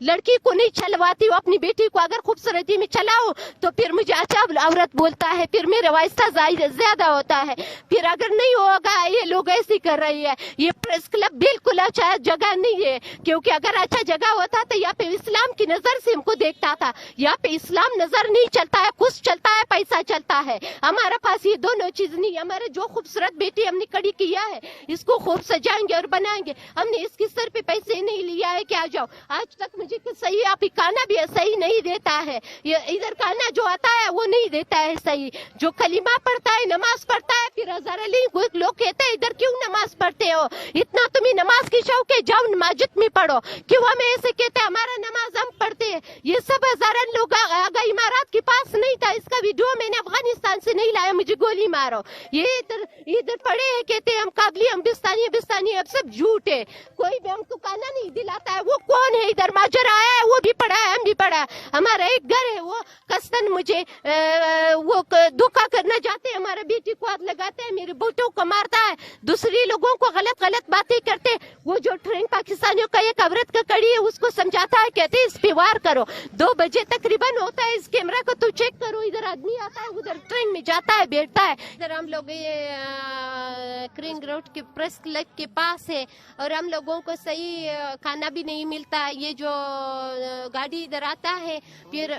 लड़की को नहीं चलवाती हूँ, अपनी बेटी को अगर खूबसूरती में चलाओ तो फिर मुझे अच्छा औरत बोलता है, फिर मेरा वास्ता ज्यादा होता है। फिर अगर नहीं होगा, ये लोग ऐसी कर रही है। ये प्रेस क्लब बिल्कुल अच्छा जगह नहीं है, क्योंकि अगर अच्छा जगह होता तो यहाँ पे इस्लाम की नजर से हमको देखता था। यहाँ पे इस्लाम नजर नहीं चलता है, कुछ चलता है, पैसा चलता है। हमारे पास ये दोनों चीज नहीं। हमारे जो खूबसूरत बेटी हमने खड़ी किया है, इसको खूब सजाएंगे और बनाएंगे। हमने इसके सर पे पैसे नहीं लिया है कि आ जाओ। आज तक मुझे सही आप खाना भी सही नहीं देता है। ये इधर खाना जो आता है वो नहीं देता है सही। जो कलीमा पढ़ता है, नमाज पढ़ता है, फिर हज़ार अली लोग कहते हैं इधर क्यों नमाज पढ़ते हो, इतना तुम्हें नमाज की शौक है, जाओ मस्जिद में पढ़ो। क्यों हमें ऐसे कहते हैं, हमारा नमाज हम पढ़ते हैं। ये सब हज़ार लोग आ गए, इमारात के पास नहीं था। इसका वीडियो मैंने अफगानिस्तान से नहीं लाया, मुझे गोली मारो। ये इधर पड़े हैं, कहते हैं हम काबली, हम बिस्तानी बिस्तानी, अब सब झूठ है। कोई भी हमको खाना नहीं दिलाता है। वो कौन है इधर माजर आया है, वो भी पढ़ा है, हम भी पढ़ा है। हमारा एक घर है, वो कस्तन मुझे वो धोखा करना चाहते हैं। हमारे बेटी को हाथ लगाते हैं, मेरे बेटों को मारता है, दूसरे लोगों को गलत गलत बातें करते। वो जो ट्रेन पाकिस्तानियों का एक औरत का कड़ी है, उसको समझाता है, कहते हैं इस पे वार करो। 2 बजे तकरीबन होता है, इस कैमरा को तो चेक करो। इधर आदमी आता है, उधर ट्रेन में जाता है, बैठता है। इधर हम लोग ये क्रिंग रोड के प्रेस क्लब के पास है, और हम लोगों को सही खाना भी नहीं मिलता। ये जो गाड़ी इधर आता है, फिर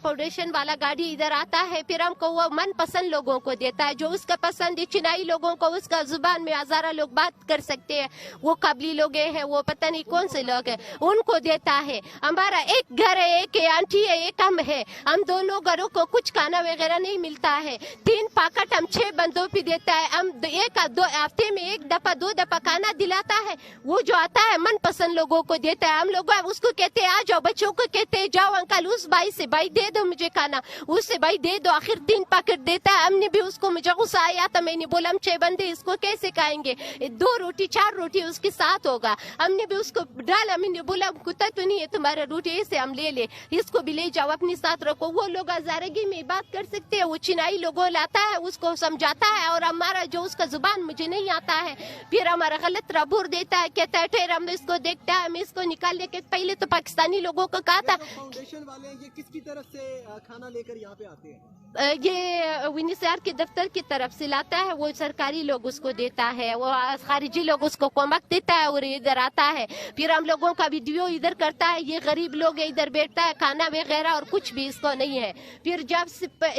फाउंडेशन वाला गाड़ी इधर आता है, फिर हमको वो मन पसंद लोगों को देता है, जो उसका पसंद है। चिनाई लोगों को उसका जुबान में हजारा लोग बात कर सकते हैं, वो काबली लोग हैं, वो पता नहीं कौन से लोग हैं, उनको देता है। हमारा एक घर है, एक आंटी है, एक हम है। हम दोनों घरों को कुछ खाना वगैरह नहीं मिलता है। 3 पैकेट हम 6 बंदों पे देता है। हम 1-2 हफ्ते में 1 दफा 2 दफा खाना दिलाता है। वो जो आता है मन पसंद लोगों को देता है। हम लोग उसको कहते हैं आ जाओ, बच्चों को कहते हैं जाओ अंकल उस भाई से, भाई दे दो मुझे खाना, उससे भाई दे दो। आखिर 3 पैकेट देता है। हमने भी उसको, मुझे गुस्सा आया था, मैंने बोला हम 6 बंदे, इसको कैसे खाएंगे, 2 रोटी 4 रोटी उसके साथ होगा। हमने भी उसको डाला, मैंने बोला कुत्ता तो नहीं है तुम्हारा, रोटी ऐसे हम ले ले, इसको भी ले जाओ अपने साथ रखो। वो लोग हजारगी में बात कर सकते हैं। वो चिनाई लोगों लाता है, उसको समझाता है, और हमारा जो उसका जुबान मुझे नहीं आता है, फिर हमारा गलत रबूर देता है, कहता है ठहर हम इसको देखता है, हम इसको निकालने के पहले तो पाकिस्तानी लोगों को कहा था। फाउंडेशन वाले ये किसकी तरफ से खाना लेकर यहाँ पे आते हैं? ये UNICEF के दफ्तर की तरफ से लाता है, वो सरकारी लोग उसको देता है, वो खारिजी लोग उसको कोमक देता है और इधर आता है। फिर हम लोगों का वीडियो इधर करता है। ये गरीब लोग है, इधर बैठता है, खाना वगैरह और कुछ भी इसको नहीं है। फिर जब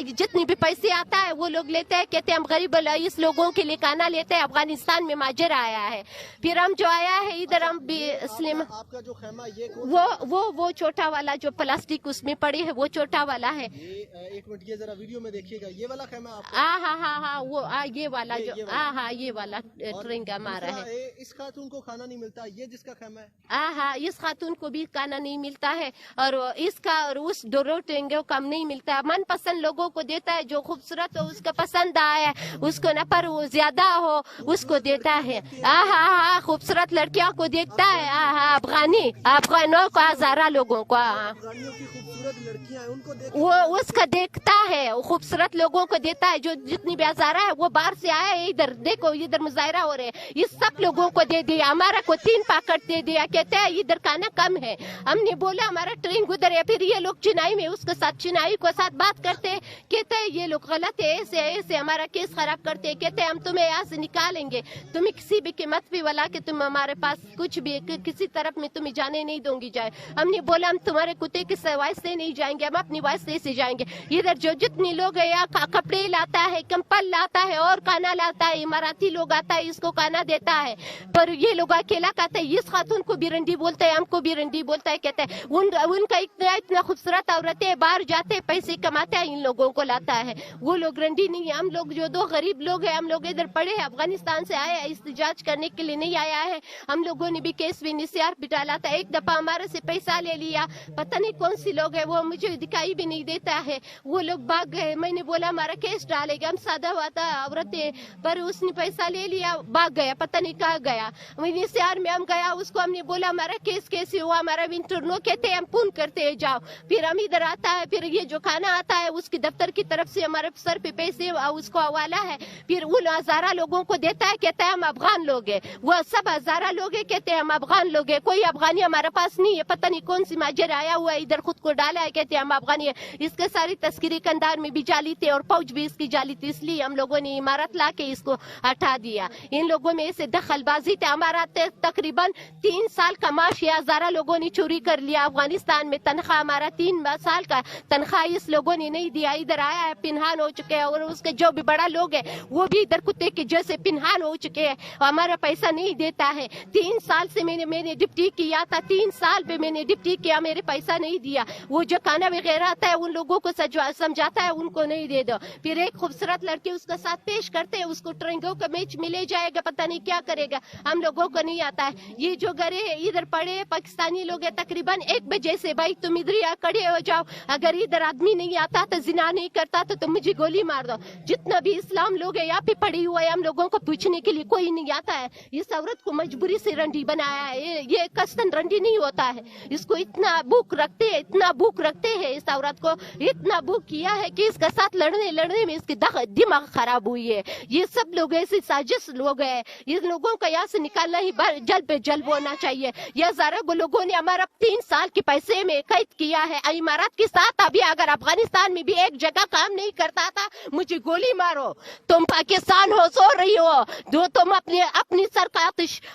जितनी भी पैसे आता है वो लोग लेते हैं, कहते हैं हम गरीब इस लोगों के लिए खाना लेते हैं, अफगानिस्तान में माजर आया है। फिर हम जो आया है इधर, हम भी मुस्लिम। आपका जो खेमा ये वो छोटा वाला जो प्लास्टिक उसमें पड़ी है, वो छोटा वाला है। एक मिनट, ये जरा वीडियो में देखिएगा, ये वाला खेमा हाँ, वो ये वाला जो ये वाला ट्रेन का मारा है। इस खातून को खाना नहीं मिलता, ये जिसका खेमा है इस खातून को भी खाना नहीं मिलता है, और इसका और उस दोनों ट्रेंगों का नहीं मिलता है। मन पसंद लोगों को देता है, जो खूबसूरत हो, उसका पसंद आया उसको, न पर वो ज्यादा हो उसको देता है। खूबसूरत लड़कियों को देखता है, अफगानों को, हजारा लोगों को, लड़कियां उनको वो उसका देखता है, खूबसूरत लोगों को देता है। जो जितनी भी हजारा है वो बाहर से आया है, इधर देखो इधर मुजाहरा हो रहे हैं, इस सब लोगों को दे दिया। हमारा को 3 पैकेट दे दिया, कहते हैं इधर खाना कम है। हमने बोला हमारा ट्रेन उधर है। फिर ये लोग चिनाई में उसके साथ, चिनाई को साथ बात करते हैं, कहते हैं ये लोग गलत है, ऐसे ऐसे हमारा केस खराब करते हैं। कहते हैं हम तुम्हें यहाँ से निकालेंगे, तुम्हें किसी भी कीमत पे वाला कि तुम हमारे पास कुछ भी किसी तरफ में तुम्हें जाने नहीं दूंगी जाए। हमने बोला हम तुम्हारे कुत्ते की वाइस से नहीं जाएंगे, हम अपनी वाइस से जाएंगे। इधर जो जितनी लोग है यहाँ कपड़े लाता है, कंबल लाता है और खाना लाता है। इमाराती लोग आता है, इसको खाना देता है, पर ये लोग अकेला कहते हैं। इस खातून को भी रंडी बोलता है, हमको भी रंडी बोलता है। कहते हैं उनका इतना खूबसूरत औरतें है, बाहर जाते पैसे कमाते हैं, इन लोगों को लाता है। वो लोग रंडी नहीं है। हम लोग जो 2 गरीब लोग हैं, हम लोग इधर पड़े हैं, अफगानिस्तान से आया है, इस्तेजाज करने के लिए नहीं आया है। हम लोगों ने भी केस UNICEF भी डाला था। एक दफा हमारे से पैसा ले लिया, पता नहीं कौन सी लोग है, वो मुझे दिखाई भी नहीं देता है। वो लोग भाग गए। मैंने बोला हमारा केस डालेगा, हम सादा वादा औरतें, पर उसने पैसा ले लिया, भाग गया, पता नहीं कहाँ गया। वहीं से में हम गया, उसको हमने बोला हमारा केस कैसे हुआ, हमारा विंटर नो कहते हैं हम पूर्ण करते हैं, जाओ। फिर हम इधर आता है, फिर ये जो खाना आता है उसकी दफ्तर की तरफ से हमारे सर पे पैसे उसको हवाला है, फिर उन हजारा लोगों को देता है, कहता है हम अफगान लोग हैं। वो सब हजारा लोग हैं, कहते हैं हम अफगान लोग हैं। कोई अफगानी हमारे पास नहीं है, पता नहीं कौन सी माजर आया हुआ है, इधर खुद को डाला है, कहते हैं हम अफगानी है। इसके सारी तस्करी कंधार में भी जाली थे और फौज भी इसकी जाली थी, इसलिए हम लोगों ने इमारत ला के इसको हटा दिया। इन लोगों में ऐसे दखलबाजी थे। हमारा तकरीबन 3 साल का माफिया हजारा लोगों ने चोरी कर लिया अफगानिस्तान में। तनख्वाह हमारा 3 साल का तनख्वाह इस लोगों ने नहीं दिया। इधर आया है, पिनहान हो चुके हैं, और उसके जो भी बड़ा लोग है वो भी इधर कुत्ते के जैसे पिनहान हो चुके हैं, हमारा पैसा नहीं देता है। 3 साल से मैंने डिप्टी किया था, 3 साल पे मैंने डिप्टी किया, मेरे पैसा नहीं दिया। वो जो खाना वगैरह आता है उन लोगों को समझाता है, उनको नहीं दे दो। फिर एक खूबसूरत लड़की उसका साथ पेश करते हैं, उसको ट्रेंगों का मैच मिले जाएगा, पता नहीं क्या करेगा, हम लोगों को नहीं आता है। ये जो घरे इधर पड़े पाकिस्तानी लोग हैं, तकरीबन 1 बजे से, भाई तुम इधर ही खड़े हो जाओ, अगर इधर आदमी नहीं आता तो जिना नहीं करता तो तुम मुझे गोली मार दो। जितना भी इस्लाम लोग है यहाँ पे पड़ी हुआ है, हम लोगों को पूछने के लिए कोई नहीं आता है। इस औरत को मजबूरी से रंडी बनाया है, ये कस्तन रंडी नहीं होता है। इसको इतना भूख रखते हैं, इतना भूख रखते हैं, इस औरत को इतना भूख किया है कि इसके साथ लड़ने में इसकी दिमाग खराब हुई है। ये सब लोग ऐसे साजिश लोग हैं, इन लोगों को यहाँ से निकालना ही जल्द पे जल्द होना चाहिए। यह हजारों लोगों ने हमारा 3 साल के पैसे में कैद किया है इमारत के साथ। अभी अगर अफगानिस्तान में भी एक जगह काम नहीं करता था, मुझे गोली मारो। तुम पाकिस्तान हो, सो रही हो, जो तुम अपनी सरकार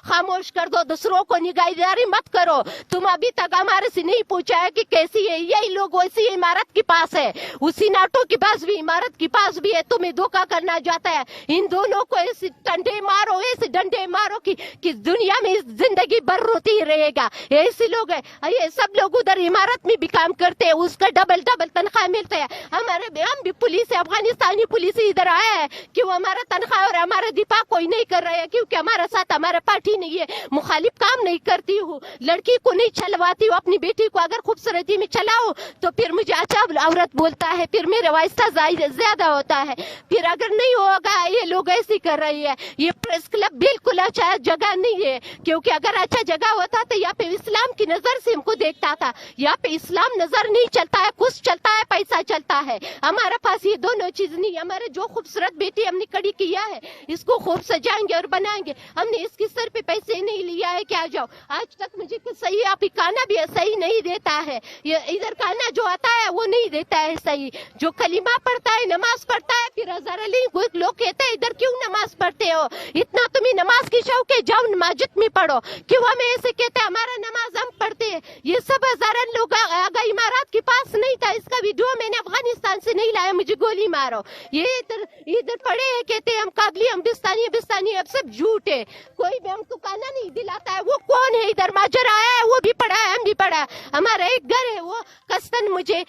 खामोश कर दो, दूसरों को निगरानी मत करो। तुम अभी तक हमारे से नहीं पूछा है कि कैसी है, यही लोग वैसी इमारत के पास है, उसी नाटो के पास भी इमारत के पास भी है, तुम्हें धोखा करना जाता है। इन दोनों को ऐसे डंडे मारो, ऐसे डंडे मारो कि दुनिया में जिंदगी भर रोती ही रहेगा। ऐसे लोग है, ये सब लोग उधर इमारत में भी काम करते हैं, उसका डबल तनख्वाह मिलता है। हम भी पुलिस है, अफगानिस्तानी पुलिस इधर आया है कि वो हमारा तनख्वाह और हमारा दिफा कोई नहीं कर रहा है, क्योंकि हमारा साथ हमारा पार्टी नहीं है, मुखालिफ काम नहीं करती हूँ, लड़की को नहीं चलवाती हूँ। अपनी बेटी को अगर खूबसूरती में चलाओ तो फिर मुझे अच्छा औरत बोलता है, फिर मेरे वास्ता ज्यादा होता है। फिर अगर नहीं होगा, ये लोग ऐसे कर रही है। ये प्रेस क्लब बिल्कुल अच्छा जगह नहीं है, क्योंकि अगर अच्छा जगह होता तो यहाँ पे इस्लाम की नजर से हमको देखता था। यहाँ पे इस्लाम नजर नहीं चलता है, कुछ चलता है, पैसा चलता है। हमारे पास ये दोनों चीज नहीं। हमारे जो खूबसूरत बेटी हमने कड़ी किया है, इसको खूब सजाएंगे और बनाएंगे। हमने इसके सर पे पैसे नहीं लिया है कि आ जाओ। आज तक मुझे सही आप खाना भी सही नहीं देता है, ये इधर खाना जो आता है वो नहीं देता है सही। जो कलीमा पढ़ता है, नमाज पढ़ता है, फिर हजारा लोग कहते हैं इधर क्यों नमाज पढ़ते हो, इतना तुम्हें नमाज की शौक है, जाओ मस्जिद में पढ़ो। क्यों हमें ऐसे कहते हैं, हमारा नमाज हम पढ़ते हैं। ये सब हजारा लोग अगर इमारत के पास नहीं था, इसका वीडियो मैंने अफगानिस्तान से नहीं लाया, मुझे गोली मारो। ये इधर पड़े हैं, कहते हैं हम काबली, हम बिस्तानी, अब सब झूठ है। कोई भी हमको खाना नहीं दिलाता है। वो कौन है इधर माजर आया है, वो भी पढ़ा है, हम भी पढ़ा है। हमारा एक घर है, वो कस्तन मुझे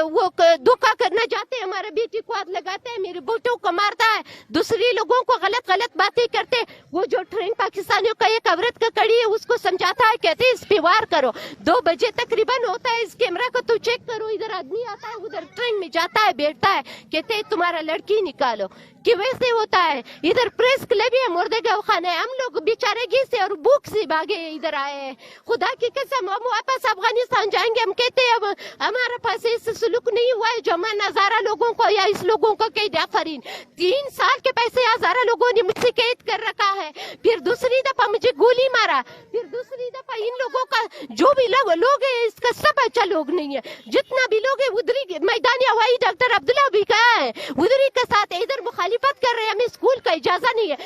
वो धोखा करना चाहते हैं, हमारे बेटी को हाथ लगाते हैं, मेरे बेटों को मारता है, दूसरे लोगों को गलत बातें करते। वो जो ट्रेन पाकिस्तानियों का एक औरत का कड़ी है, उसको समझाता है, कहते हैं इस पे वार करो। 2 बजे तकरीबन होता है, इस कैमरा को तो चेक करो, इधर आदमी आता है, उधर ट्रेन में जाता है, बैठता है, कहते हैं तुम्हारा लड़की निकालो। कि वैसे होता है। इधर प्रेस क्लब है, मुर्देगांव खाना है, हम लोग बेचारे घी से और भूख से भागे इधर आए हैं। खुदा की कसम, हम वापस अफगानिस्तान जाएंगे। हम कहते हैं अब हमारे पास ऐसे सुलूक नहीं हुआ है जो हमारे नजारा लोगों को या इस लोगों को कह दिया। फरीन 3 साल के पैसे हजारा लोगों ने मुझसे कैद कर रखा है, फिर दूसरी दफा मुझे गोली मारा, फिर दूसरी दफा इन लोगों का जो भी लोग है, इसका सब अच्छा लोग नहीं है। जितना भी लोग है उधरी मैदानी हवाई डॉक्टर अब्दुल्ला भी कहा है, उधरी के साथ इधर मुखालिफत कर रहे हैं, हमें स्कूल का इजाजत नहीं है,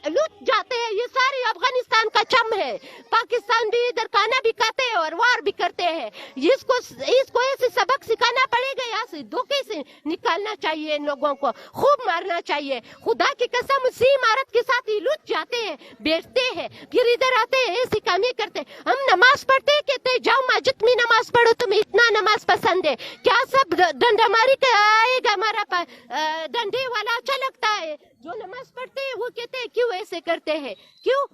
लूट जाते हैं। ये सारे अफगानिस्तान का चम है। पाकिस्तान भी इधर खाना भी खाते हैं और वार भी करते हैं। इसको ऐसे सबक सिखाना पड़ेगा, यहाँ से धोखे से निकालना चाहिए, इन लोगों को खूब मारना चाहिए। खुदा की कसम, उसी इमारत के साथ ही लूट जाते हैं, बेचते हैं, फिर इधर आते हैं, ऐसी कामें करते हैं। हम नमाज पढ़ते हैं, कहते हैं जाओ मस्जिद में नमाज पढ़ो, तुम्हें इतना नमाज पसंद है क्या? सब डंडामारी का आएगा, हमारा डंडे वाला अच्छा लगता है। जो नमाज पढ़ते हैं वो कहते हैं क्यों ऐसे करते हैं, क्यों?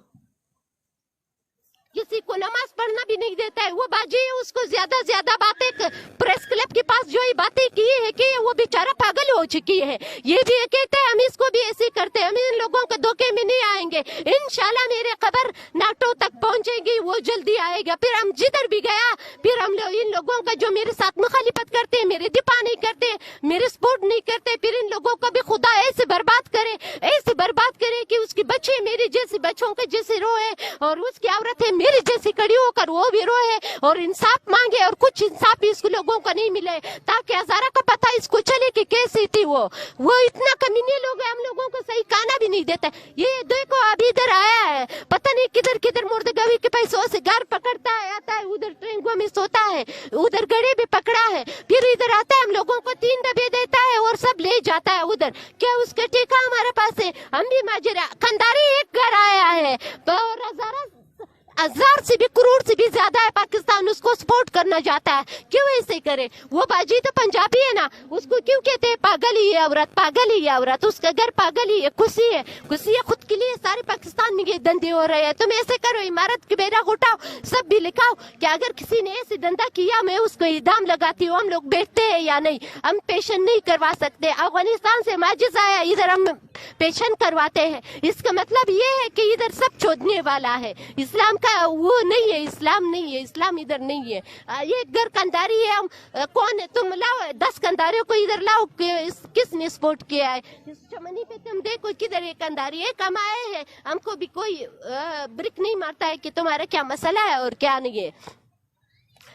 किसी को नमाज पढ़ना भी नहीं देता है। वो बाजी है, उसको ज्यादा बातें प्रेस क्लब के पास जो ये बातें की है कि वो बेचारा पागल हो चुकी है। ये भी कहते हैं हम इसको भी ऐसे करते हैं, हम इन लोगों के धोखे में नहीं आएंगे। इंशाल्लाह मेरे खबर नाटो तक पहुंचेगी, वो जल्दी आएगा। फिर हम जिधर भी गया, फिर हम लोग इन लोगों का जो मेरे साथ मुखालिफत करते हैं, मेरे दिफा नहीं करते, मेरे सपोर्ट नहीं करते, फिर इन लोगों को भी खुदा ऐसे बर्बाद करे कि उसकी बच्चे मेरी जैसी बच्चों के जैसे रोए और उसकी औरत है मेरी जैसी खड़ी होकर वो भी रोए और इंसाफ मांगे, और कुछ इंसाफ भी इस लोगों को नहीं मिले, ताकि हजारा का पता इसको चले कि कैसी थी वो इतना कमीने लोग हैं, हम लोगों को सही खाना भी नहीं देता। ये देखो अभी इधर आया है, पता नहीं किधर मुर्दगावी के पैसों से घर पकड़ता है, आता है उधर ट्रेन में सोता है, उधर गड़े भी पकड़ा है, फिर इधर आता है, हम लोगों को 3 डब्बे देता है और सब ले जाता है उधर। क्या उसका टीका हमारे पास है? हम भी माजरा कंदारी एक घर आया है और हजार से भी करोड़ से भी ज्यादा है, पाकिस्तान उसको सपोर्ट करना चाहता है। क्यों ऐसे करे? वो बाजी तो पंजाबी है ना, उसको क्यों कहते हैं पागल ही है औरत, उसका घर पागल ही है, खुशी है खुद के लिए। सारे पाकिस्तान में ये धंधे हो रहे हैं। तुम ऐसे करो, इमारत के बेरा उठाओ, सब भी लिखाओ कि अगर किसी ने ऐसे धंधा किया मैं उसको इल्जाम लगाती हूँ। हम लोग बैठते हैं या नहीं, हम पेशन नहीं करवा सकते। अफगानिस्तान से माजिद आया, इधर हम पेशन करवाते हैं। इसका मतलब ये है कि इधर सब छोड़ने वाला है, इस्लाम का वो नहीं है, इस्लाम इधर नहीं है। ये घर कंधारी है, हम कौन है? तुम लाओ 10 कंधारियों को इधर लाओ, किसने सपोर्ट किया है? इस चमनी पे तुम देखो किधर ये कंधारी है, कमाए है, हमको भी कोई ब्रिक नहीं मारता है कि तुम्हारा क्या मसला है और क्या नहीं है।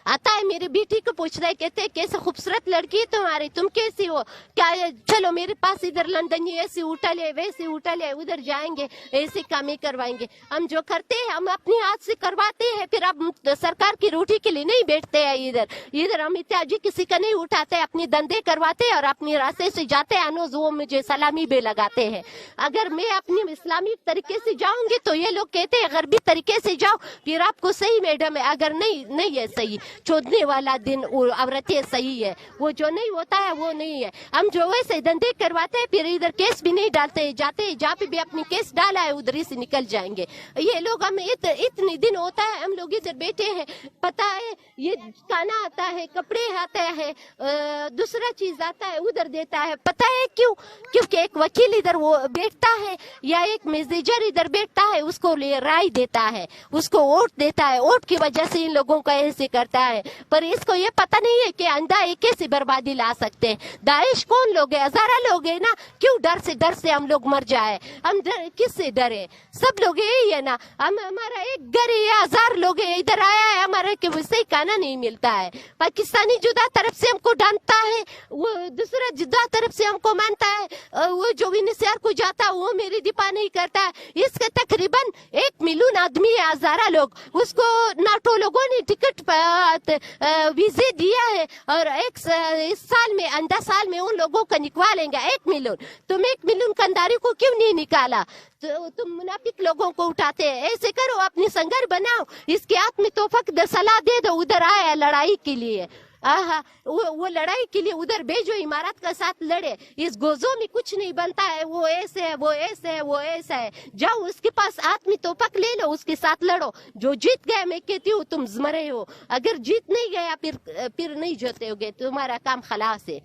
आता है मेरी बेटी को पूछ रहा है, कहते हैं कैसे खूबसूरत लड़की है तुम्हारी, तुम कैसी हो? क्या चलो मेरे पास इधर लंदन ऐसी होटल है, वैसी होटल है, उधर जाएंगे, ऐसे काम करवाएंगे। हम जो करते हैं हम अपने हाथ से करवाते हैं, फिर अब सरकार की रोटी के लिए नहीं बैठते हैं इधर हम इत्यादि किसी का नहीं उठाते, अपने धंधे करवाते हैं और अपने रास्ते से जाते हैं। अनोज वो मुझे सलामी भी लगाते हैं। अगर मैं अपनी इस्लामिक तरीके से जाऊंगी तो ये लोग कहते हैं गरबी तरीके से जाओ, फिर आपको सही मैडम है। अगर नहीं है सही, चोदने वाला दिन औरतें सही है, वो जो नहीं होता है वो नहीं है। हम जो वैसे धंधे करवाते हैं, फिर इधर केस भी नहीं डालते, जाते हैं जहाँ पे भी अपनी केस डाला है उधर ही से निकल जाएंगे। ये लोग हमें इतने दिन होता है हम लोग इधर बैठे हैं, पता है ये खाना आता है, कपड़े आता है, दूसरा चीज आता है उधर देता है। पता है क्यों? क्योंकि एक वकील इधर वो बैठता है या एक मैनेजर इधर बैठता है, उसको राय देता है, उसको वोट देता है, वोट की वजह से इन लोगों का ऐसे करता है। पर इसको ये पता नहीं है कि अंधा एक कैसे बर्बादी ला सकते हैं। दाइश कौन लोग है? हजारा लोग है ना, क्यों डर से हम लोग मर जाए? हम किससे डरे? सब लोग यही है ना, हमारा एक घर है, 1000 लोग है, इधर आया है हमारे के वैसे खाना नहीं मिलता है। पाकिस्तानी जुदा तरफ से हमको डांटता है, वो दूसरा जुदा तरफ से हमको मानता है, वो जो विनिसर को जाता है वो मेरी दिफा नहीं करता है। इसका तकरीबन 1 मिलियन आदमी है, हजारा लोग, उसको नाटो लोगों ने टिकट वीजे दिया है और इस साल में आंदा साल में उन लोगों को निकालेंगे 1 मिलियन। तुम 1 मिलियन कंधारी को क्यों नहीं निकाला? तो तुम मुनाफिक लोगों को उठाते हैं। ऐसे करो, अपनी संघर्ष बनाओ, इसके हाथ में तोहफा सलाह दे दो, उधर आया लड़ाई के लिए। वो लड़ाई के लिए उधर भेजो, इमारत का साथ लड़े। इस गोजों में कुछ नहीं बनता है, वो ऐसे है, वो ऐसे है, वो ऐसा है। जाओ उसके पास आदमी तोपक ले लो, उसके साथ लड़ो। जो जीत गए मैं कहती हूँ तुम मरे हो, अगर जीत नहीं गया फिर नहीं जीते होगे, तुम्हारा काम खलास है।